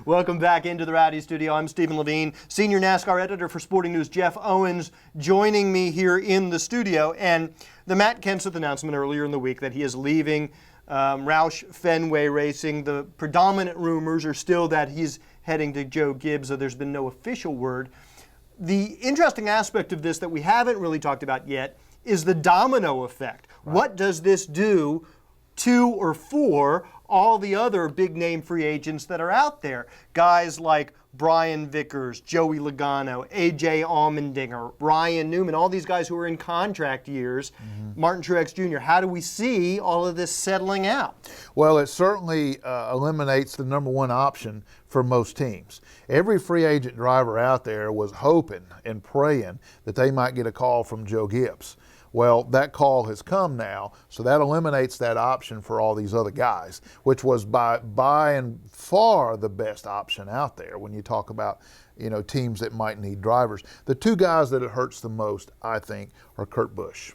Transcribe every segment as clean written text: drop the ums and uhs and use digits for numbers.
Welcome back into the Rowdy Studio. I'm Stephen Levine, Senior NASCAR Editor for Sporting News. Jeff Owens joining me here in the studio. And the Matt Kenseth announcement earlier in the week that he is leaving Roush Fenway Racing. The predominant rumors are still that he's heading to Joe Gibbs, though there's been no official word. The interesting aspect of this that we haven't really talked about yet is the domino effect. Right. What does this do to or for all the other big-name free agents that are out there? Guys like Brian Vickers, Joey Logano, A.J. Allmendinger, Ryan Newman, all these guys who are in contract years, Martin Truex Jr. How do we see all of this settling out? Well, it certainly eliminates the number one option for most teams. Every free agent driver out there was hoping and praying that they might get a call from Joe Gibbs. Well, that call has come now, so that eliminates that option for all these other guys, which was by and far the best option out there when you talk about, teams that might need drivers. The two guys that it hurts the most, I think, are Kurt Busch.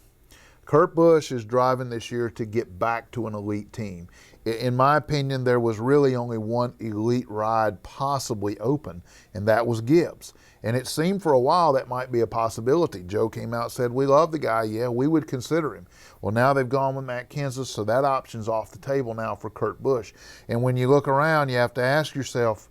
Kurt Busch is driving this year to get back to an elite team. In my opinion, there was really only one elite ride possibly open, and that was Gibbs. And it seemed for a while that might be a possibility. Joe came out and said, we love the guy, yeah, we would consider him. Well, now they've gone with Matt Kenseth, so that option's off the table now for Kurt Busch. And when you look around, you have to ask yourself,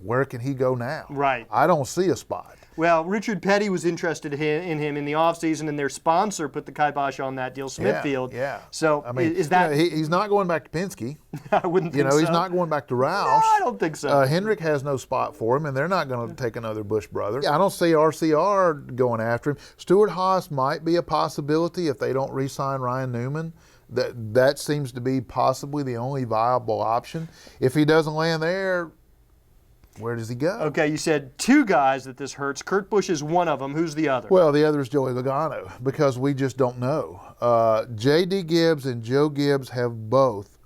where can he go now? Right. I don't see a spot. Well, Richard Petty was interested in him in the offseason, and their sponsor put the kibosh on that deal, Smithfield. Yeah. So I mean, is that... he's not going back to Penske. I wouldn't think so. He's not going back to Roush. No, I don't think so. Hendrick has no spot for him, and they're not going to take another Busch brother. I don't see RCR going after him. Stewart-Haas might be a possibility if they don't re-sign Ryan Newman. That seems to be possibly the only viable option. If he doesn't land there, where does he go? Okay, you said two guys that this hurts. Kurt Busch is one of them. Who's the other? Well, the other is Joey Logano, because we just don't know. J.D. Gibbs and Joe Gibbs have both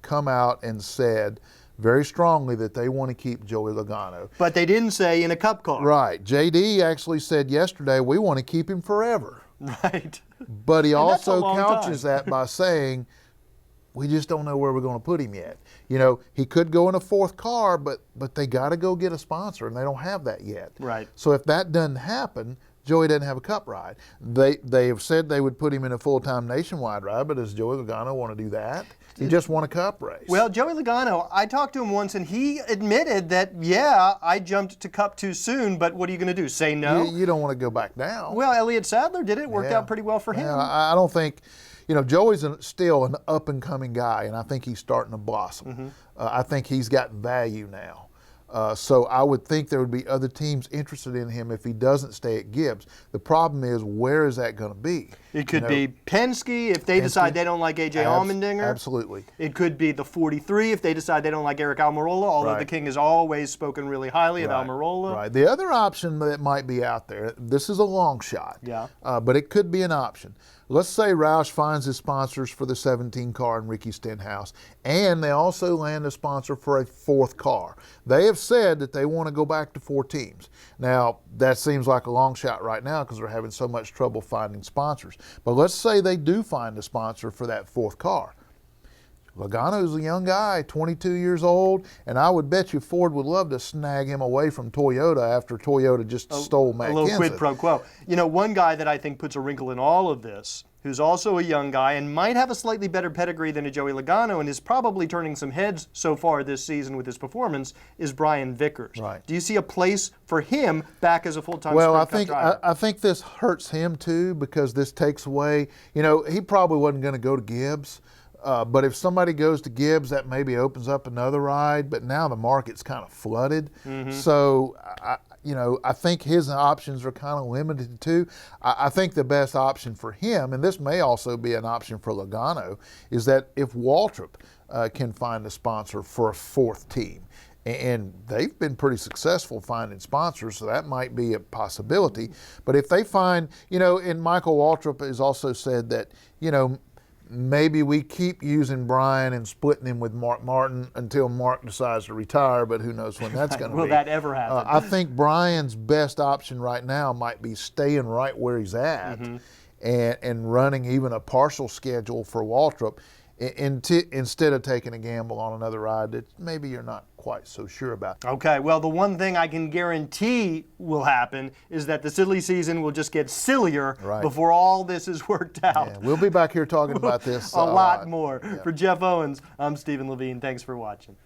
come out and said very strongly that they want to keep Joey Logano. But they didn't say in a cup car. Right. J.D. actually said yesterday, we want to keep him forever. Right. But he also couches that by saying, we just don't know where we're going to put him yet. He could go in a fourth car, but they got to go get a sponsor, and they don't have that yet. Right. So if that doesn't happen, Joey doesn't have a cup ride. They have said they would put him in a full-time nationwide ride, but does Joey Logano want to do that? He just won a cup race. Well, Joey Logano, I talked to him once, and he admitted that, yeah, I jumped to cup too soon, but what are you going to do, say no? You don't want to go back down. Well, Elliott Sadler did it. Worked out pretty well for him. Yeah, I don't think... Joey's still an up-and-coming guy, and I think he's starting to blossom. I think he's got value now. So I would think there would be other teams interested in him if he doesn't stay at Gibbs. The problem is, where is that going to be? It could be Penske if they decide they don't like A.J. Allmendinger. Absolutely. It could be the 43 if they decide they don't like Eric Almirola, although the King has always spoken really highly of Almirola. Right. The other option that might be out there, this is a long shot, but it could be an option. Let's say Roush finds his sponsors for the 17 car and Ricky Stenhouse, and they also land a sponsor for a fourth car. They have said that they want to go back to 4 teams. Now, that seems like a long shot right now because they're having so much trouble finding sponsors. But let's say they do find a sponsor for that fourth car. Logano's a young guy, 22 years old, and I would bet you Ford would love to snag him away from Toyota after Toyota just stole Matt Kenseth. A little quid pro quo. One guy that I think puts a wrinkle in all of this, who's also a young guy and might have a slightly better pedigree than a Joey Logano and is probably turning some heads so far this season with his performance, is Brian Vickers. Right. Do you see a place for him back as a full-time Well, Sprint Cup driver? I think this hurts him too because this takes away, he probably wasn't going to go to Gibbs. But if somebody goes to Gibbs, that maybe opens up another ride. But now the market's kind of flooded. So, I think his options are kind of limited too. I think the best option for him, and this may also be an option for Logano, is that if Waltrip can find a sponsor for a fourth team. And they've been pretty successful finding sponsors, so that might be a possibility. But if they find, and Michael Waltrip has also said that, maybe we keep using Brian and splitting him with Mark Martin until Mark decides to retire, but who knows when that's going to be. Will that ever happen? I think Brian's best option right now might be staying right where he's at and running even a partial schedule for Waltrip instead of taking a gamble on another ride that maybe you're not quite so sure about. Okay, well, the one thing I can guarantee will happen is that the silly season will just get sillier before all this is worked out. Yeah, we'll be back here talking about this a lot more. Yeah. For Jeff Owens, I'm Stephen Levine. Thanks for watching.